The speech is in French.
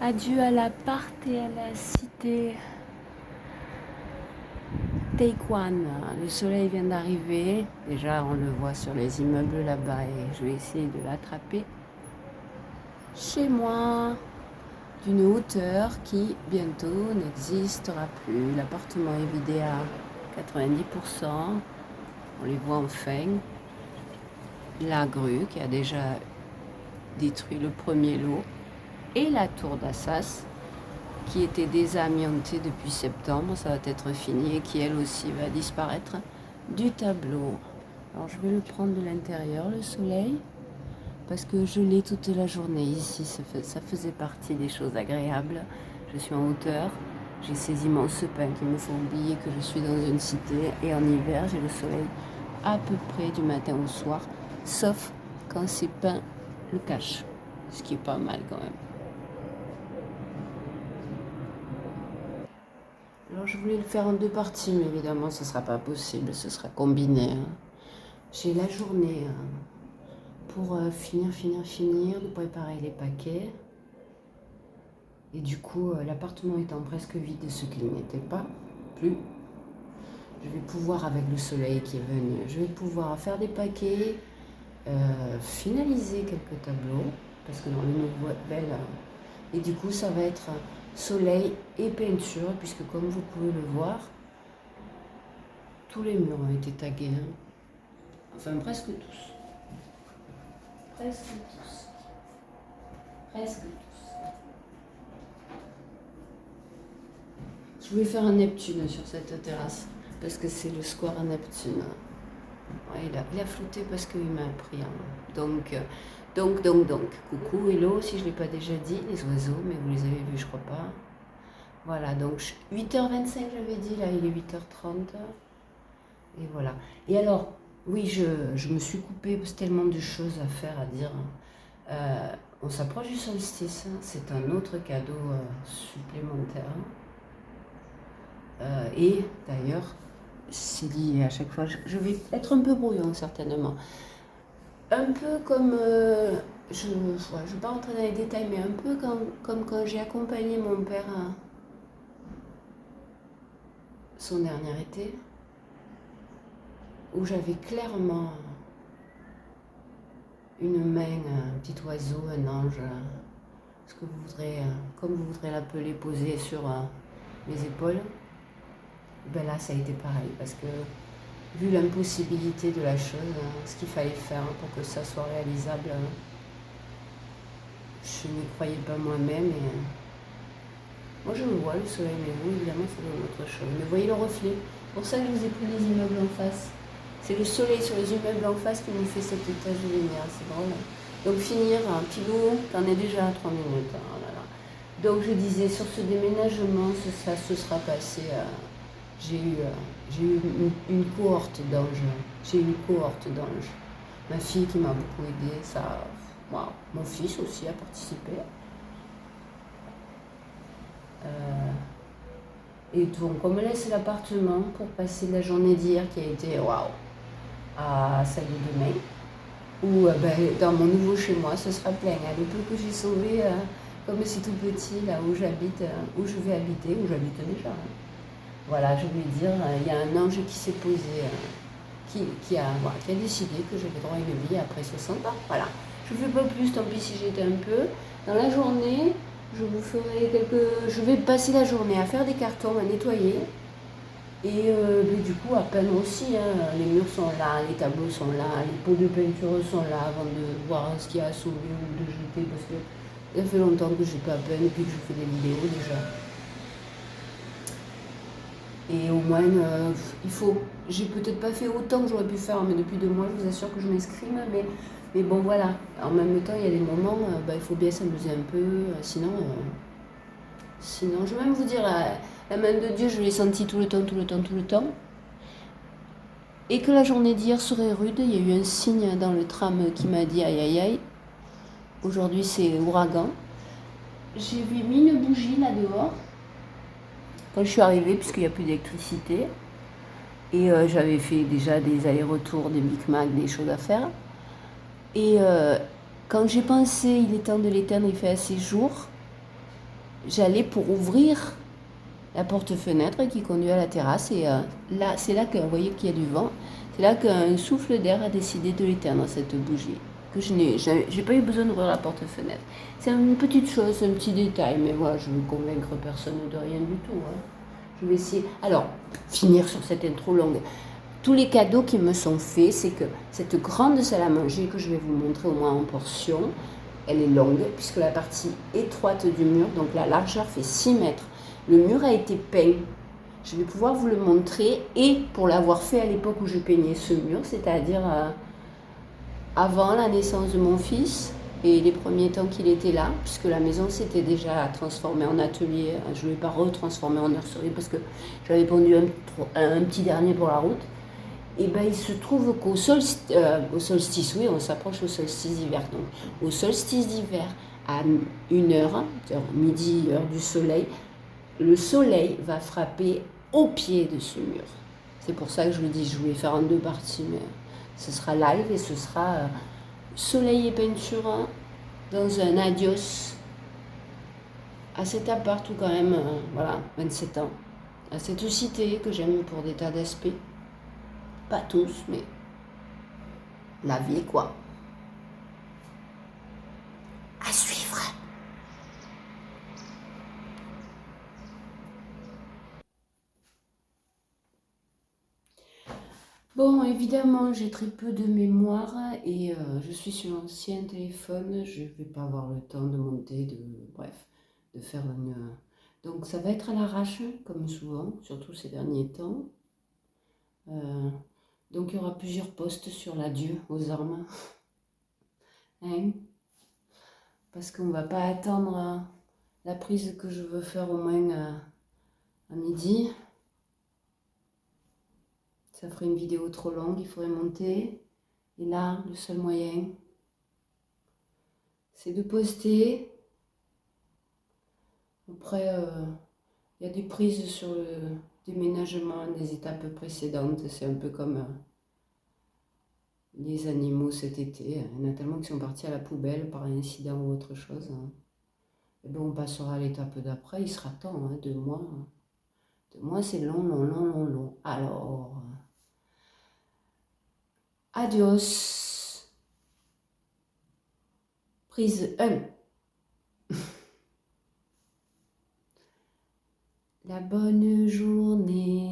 Adieu à l'appart et à la cité Taïwan. Le soleil vient d'arriver. Déjà, on le voit sur les immeubles là-bas et je vais essayer de l'attraper chez moi d'une hauteur qui bientôt n'existera plus. L'appartement est vidé à 90%. On les voit enfin. La grue qui a déjà détruit le premier lot et la tour d'Assas qui était désamiantée depuis septembre, ça va être fini et qui elle aussi va disparaître du tableau. Alors je vais le prendre de l'intérieur, le soleil, parce que je l'ai toute la journée ici, ça faisait partie des choses agréables. Je suis en hauteur, j'ai ces immenses pins qui me font oublier que je suis dans une cité, et en hiver j'ai le soleil à peu près du matin au soir, sauf quand ces pins le cachent, ce qui est pas mal quand même. Alors je voulais le faire en deux parties, mais évidemment ce ne sera pas possible, ce sera combiné. J'ai la journée pour finir de préparer les paquets. Et du coup, l'appartement étant presque vide, ce qu'il n'était pas plus, je vais pouvoir, avec le soleil qui est venu, je vais pouvoir faire des paquets, finaliser quelques tableaux, parce que dans le nouvel, et du coup ça va être soleil et peinture, puisque comme vous pouvez le voir, tous les murs ont été tagués, hein. Enfin presque tous. Presque tous. Presque tous. Je voulais faire un Neptune sur cette terrasse, parce que c'est le square à Neptune. Ouais, il a flotté parce qu'il m'a appris. Hein. Donc. Coucou, hello, si je ne l'ai pas déjà dit, les oiseaux, mais vous les avez vus, je crois pas. Voilà, donc 8h25, j'avais dit, là il est 8h30. Et voilà. Et alors, oui, je me suis coupée, c'est tellement de choses à faire, à dire. On s'approche du solstice, c'est un autre cadeau supplémentaire. Et d'ailleurs, c'est lié à chaque fois. Je vais être un peu brouillon, certainement. Un peu comme, je ne vais pas rentrer dans les détails, mais un peu comme quand j'ai accompagné mon père à son dernier été, où j'avais clairement une main, un petit oiseau, un ange, ce que vous voudrez, comme vous voudrez l'appeler, posé sur mes épaules. Ben là, ça a été pareil, parce que vu l'impossibilité de la chose, ce qu'il fallait faire pour que ça soit réalisable, je n'y croyais pas moi-même. Et moi, je le vois, le soleil, mais vous, évidemment, c'est autre chose. Mais vous voyez le reflet. C'est pour ça que je vous ai pris les immeubles en face. C'est le soleil sur les immeubles en face qui nous fait cette tache de lumière. C'est drôle. Donc, finir, un pilot, t'en es déjà à 3 minutes. Hein, oh là là. Donc, je disais, sur ce déménagement, ça se sera passé. J'ai eu une cohorte d'anges. J'ai eu une cohorte d'anges. Ma fille qui m'a beaucoup aidée, ça. Wow. Mon fils aussi a participé. Et donc, on me laisse l'appartement pour passer la journée d'hier qui a été waouh à celle de demain. Ou dans mon nouveau chez moi, ce sera plein. Le peu que j'ai sauvé, comme c'est tout petit, là où j'habite, où je vais habiter, où j'habite déjà. Hein. Voilà, je voulais dire, il y a un ange qui s'est posé, qui a décidé que j'avais droit à une vie après 60 ans. Voilà. Je ne fais pas plus, tant pis si j'étais un peu. Dans la journée, je vais passer la journée à faire des cartons, à nettoyer. Et du coup, à peine aussi, hein, les murs sont là, les tableaux sont là, les pots de peinture sont là avant de voir ce qu'il y a à sauver ou de jeter, parce que ça fait longtemps que je n'ai pas peine et puis que je fais des vidéos déjà. Et au moins, j'ai peut-être pas fait autant que j'aurais pu faire, mais depuis 2 mois, je vous assure que je m'exprime, mais bon, voilà. En même temps, il y a des moments, il faut bien s'amuser un peu, sinon, je vais même vous dire, la main de Dieu, je l'ai sentie tout le temps. Et que la journée d'hier serait rude, il y a eu un signe dans le tram qui m'a dit aïe aïe aïe. Aujourd'hui, c'est ouragan. J'ai mis une bougie là dehors quand je suis arrivée, puisqu'il n'y a plus d'électricité. Et j'avais fait déjà des allers-retours, des micmacs, des choses à faire. Et quand j'ai pensé, il est temps de l'éteindre, il fait assez jour. j'allais pour ouvrir la porte-fenêtre qui conduit à la terrasse. Et là, c'est là que, vous voyez qu'il y a du vent, c'est là qu'un souffle d'air a décidé de l'éteindre, cette bougie. Que j'ai pas eu besoin d'ouvrir la porte-fenêtre. C'est une petite chose, un petit détail, mais voilà, je veux convaincre personne de rien du tout. Hein. Je vais essayer. Alors, finir sur cette intro longue. Tous les cadeaux qui me sont faits, c'est que cette grande salle à manger que je vais vous montrer au moins en portion, elle est longue puisque la partie étroite du mur, donc la largeur fait 6 mètres. Le mur a été peint. Je vais pouvoir vous le montrer et pour l'avoir fait à l'époque où je peignais ce mur, c'est-à-dire avant la naissance de mon fils et les premiers temps qu'il était là, puisque la maison s'était déjà transformée en atelier. Je ne l'ai pas retransformée en nurserie parce que j'avais pondu un petit dernier pour la route. Et ben, il se trouve qu'au solstice, oui, on s'approche au solstice d'hiver. Donc, au solstice d'hiver, à 1h, midi, heure du soleil, le soleil va frapper au pied de ce mur. C'est pour ça que je le dis, je voulais faire en 2 parties, mais ce sera live et ce sera soleil et peinture dans un adios à cet appart où quand même, voilà, 27 ans, à cette cité que j'aime pour des tas d'aspects. Pas tous, mais la vie, quoi. À suivre. Bon, évidemment, j'ai très peu de mémoire et je suis sur l'ancien téléphone. Je vais pas avoir le temps de monter, bref, de faire une. Donc, ça va être à l'arrache, comme souvent, surtout ces derniers temps. Euh, donc, il y aura plusieurs posts sur l'adieu aux armes. Hein, parce qu'on va pas attendre la prise que je veux faire au moins à midi. Ça ferait une vidéo trop longue, il faudrait monter. Et là, le seul moyen, c'est de poster. Après, il y a des prises sur le déménagement des étapes précédentes. C'est un peu comme les animaux cet été. Il y en a tellement qui sont partis à la poubelle par incident ou autre chose. Et bien, on passera à l'étape d'après. Il sera temps, 2 mois. 2 mois, c'est long, long, long, long, long. Alors, adios. Prise 1. La bonne journée.